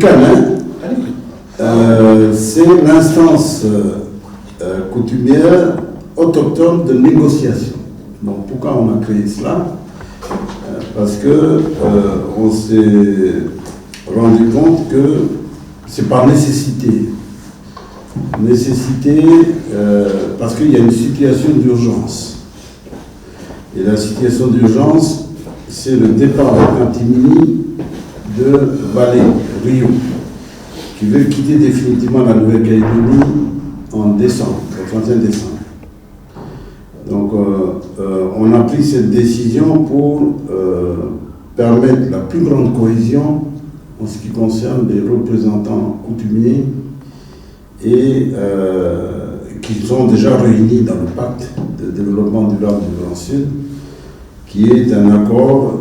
l'ICAN, c'est l'instance coutumière autochtone de négociation. Donc pourquoi on a créé cela? Parce que on s'est rendu compte que c'est par nécessité. Nécessité parce qu'il y a une situation d'urgence. Et la situation d'urgence, c'est le départ de Cantimini de Valais, Rio, qui veut quitter définitivement la Nouvelle-Calédonie en décembre, le 31 décembre. Donc on a pris cette décision pour permettre la plus grande cohésion en ce qui concerne les représentants coutumiers et qui sont déjà réunis dans le pacte de développement durable du Grand Sud, qui est un accord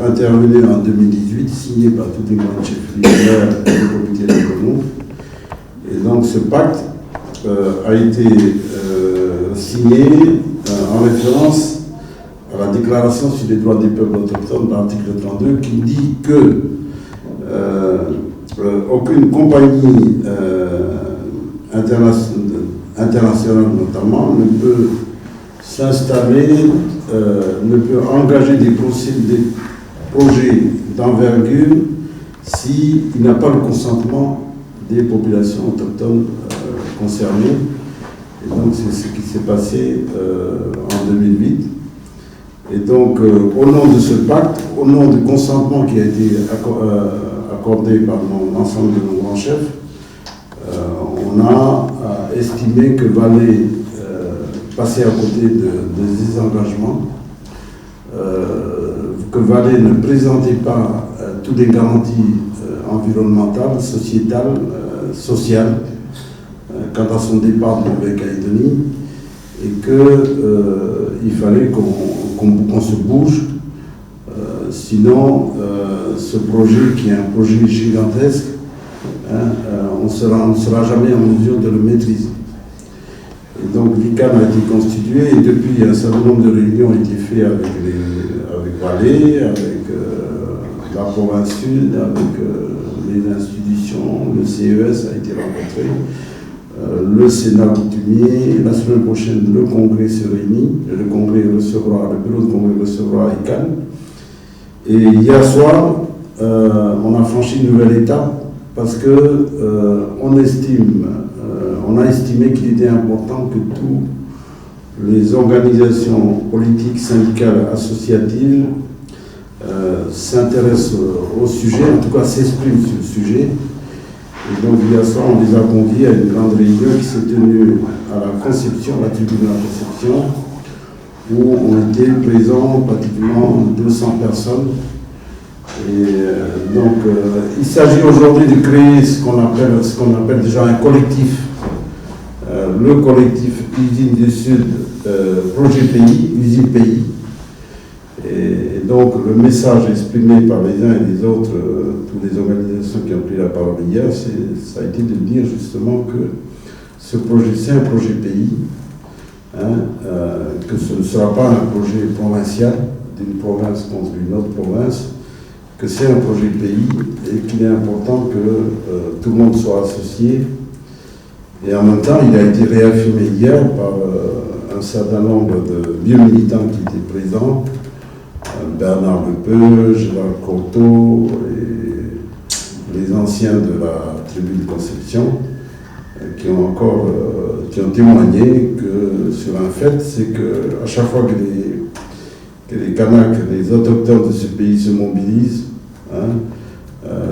intervenu en 2018, signé par toutes les grandes chefferies et le comité de l'ONU. Et donc ce pacte a été signé en référence à la déclaration sur les droits des peuples autochtones, l'article 32, qui dit que aucune compagnie internationale notamment ne peut s'installer, ne peut engager des projets d'envergure s'il n'a pas le consentement des populations autochtones concernées. Et donc c'est ce qui s'est passé en 2008. Et donc au nom de ce pacte, au nom du consentement qui a été accordé par l'ensemble de nos grands chefs, on a estimé que Valais passait à côté des engagements, que Valais ne présentait pas toutes les garanties environnementales, sociétales, sociales, quant à son départ de Nouvelle-Calédonie, et qu'il fallait qu'on se bouge, sinon ce projet qui est un projet gigantesque, on ne sera jamais en mesure de le maîtriser. Et donc l'ICAN a été constitué et depuis un certain nombre de réunions ont été faites avec Valais, avec la province sud, avec les institutions, le CES a été rencontré, le Sénat coutumier. La semaine prochaine, le Congrès se réunit, le bureau de Congrès recevra ICAN. Et hier soir, on a franchi une nouvelle étape parce que on a estimé qu'il était important que toutes les organisations politiques, syndicales, associatives s'intéressent au sujet, en tout cas s'expriment sur le sujet. Et donc hier soir, on les a conviés à une grande réunion qui s'est tenue à la Conception, la tribune de la Conception, où ont été présents pratiquement 200 personnes. Et donc il s'agit aujourd'hui de créer ce qu'on appelle déjà un collectif, le collectif Usine du Sud, Projet Pays, Usine Pays. Et donc le message exprimé par les uns et les autres, toutes les organisations qui ont pris la parole hier, ça a été de dire justement que ce projet, c'est un projet pays, que ce ne sera pas un projet provincial d'une province contre une autre province, que c'est un projet pays et qu'il est important que tout le monde soit associé. Et en même temps, il a été réaffirmé hier par un certain nombre de vieux militants qui étaient présents, Bernard Lepeu, Gérald Courteau et les anciens de la tribune de Conception, qui ont témoigné que sur un fait, c'est qu'à chaque fois que les Kanaks, les autochtones de ce pays se mobilisent,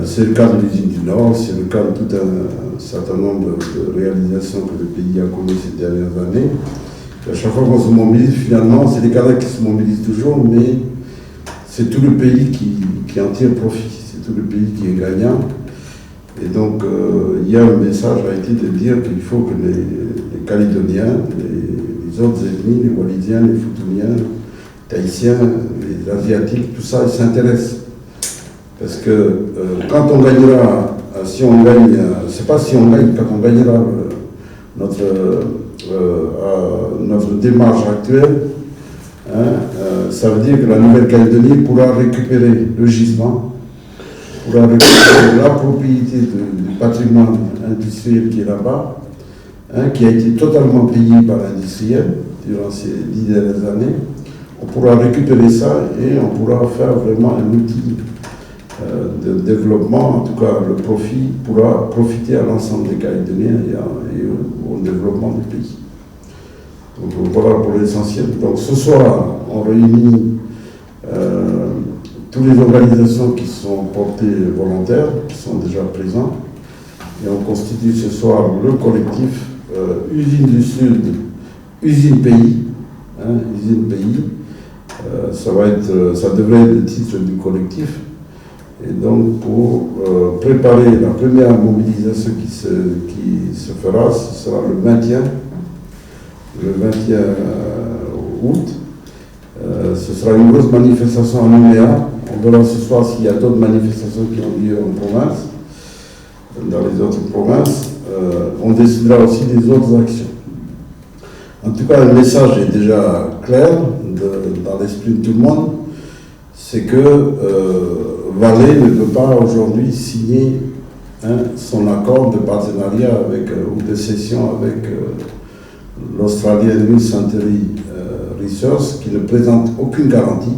c'est le cas de l'usine du Nord, c'est le cas de tout un certain nombre de réalisations que le pays a connues ces dernières années. Et à chaque fois qu'on se mobilise, finalement, c'est les Kanaks qui se mobilisent toujours, mais c'est tout le pays qui en tire profit, c'est tout le pays qui est gagnant. Et donc, hier, le message a été de dire qu'il faut que les Calédoniens, les autres ethnies, les Walidiens, les Futuniens, les Tahitiens, les Asiatiques, tout ça, ils s'intéressent. Parce que quand on gagnera, si on gagne, c'est pas si on gagne, quand on gagnera notre démarche actuelle, ça veut dire que la Nouvelle-Calédonie pourra récupérer le gisement pourra récupérer la propriété du patrimoine industriel qui est là-bas, hein, qui a été totalement payé par l'industriel durant ces 10 dernières années. On pourra récupérer ça et on pourra faire vraiment un outil de développement. En tout cas, le profit pourra profiter à l'ensemble des Calédoniens et au développement du pays. Donc voilà pour l'essentiel. Donc ce soir, on réunit toutes les organisations qui sont portées volontaires, qui sont déjà présentes, et on constitue ce soir le collectif Usine du Sud, Usine Pays, hein, Usine Pays. Ça devrait être le titre du collectif. Et donc, pour préparer la première mobilisation qui se fera, ce sera le 21 août. Ce sera une grosse manifestation à Nouméa. On verra ce soir s'il y a d'autres manifestations qui ont lieu en province, dans les autres provinces. On décidera aussi des autres actions. En tout cas, le message est déjà clair dans l'esprit de tout le monde, c'est que Vallée ne peut pas aujourd'hui signer son accord de partenariat ou de cession avec l'Australien New Century Research, qui ne présente aucune garantie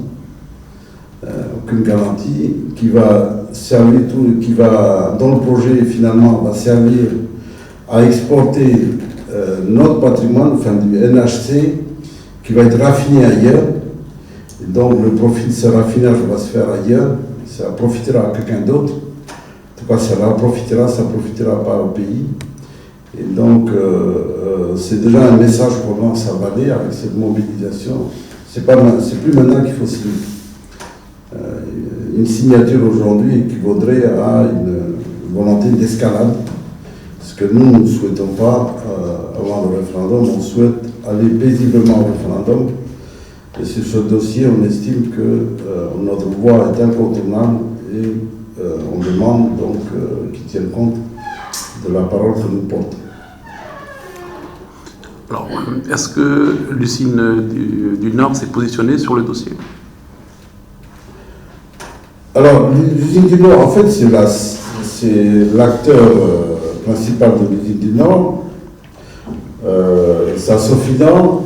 qui va servir dont le projet finalement va servir à exporter notre patrimoine, enfin du NHC, qui va être raffiné ailleurs. Et donc le profit de ce raffinage va se faire ailleurs, ça profitera à quelqu'un d'autre. En tout cas, ça profitera pas au pays. Et donc, c'est déjà un message qu'on lance à Vallée avec cette mobilisation. C'est plus maintenant qu'il faut signer. Une signature aujourd'hui équivaudrait à une volonté d'escalade. Ce que nous ne souhaitons pas avant le référendum, on souhaite aller paisiblement au référendum. Et sur ce dossier, on estime que notre voix est incontournable et on demande donc qu'ils tiennent compte de la parole que nous portons. Alors, est-ce que l'usine du Nord s'est positionnée sur le dossier? Alors, l'usine du Nord, en fait, c'est l'acteur principal de l'usine du Nord. C'est la Sofinor,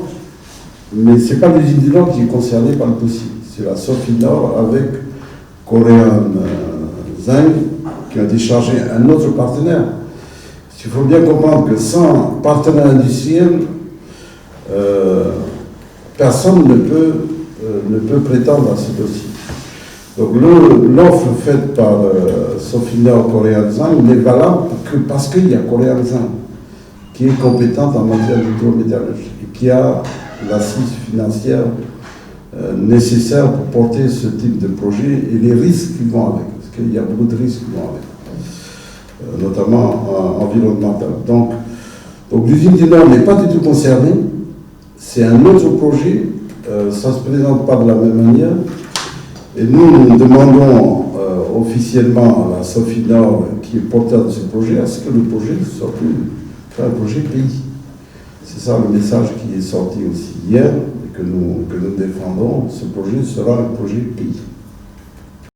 mais ce n'est pas l'usine du Nord qui est concernée par le dossier. C'est la Sofinor avec Korean Zinc qui a déchargé un autre partenaire. Il faut bien comprendre que sans partenaire industriel, personne ne peut prétendre à ce dossier. Donc l'offre faite par Sofinor Korean Zinc n'est valable que parce qu'il y a Korean Zinc qui est compétente en matière d'hydrométallurgie et qui a l'assise financière nécessaire pour porter ce type de projet et les risques qui vont avec, parce qu'il y a beaucoup de risques qui vont avec, notamment environnemental. Donc l'usine du Nord n'est pas du tout concernée, c'est un autre projet, ça ne se présente pas de la même manière, et nous demandons officiellement à la Sofinor, qui est porteur de ce projet, à ce que le projet ne soit plus un projet pays. C'est ça le message qui est sorti aussi hier, et que nous défendons. Ce projet sera un projet pays.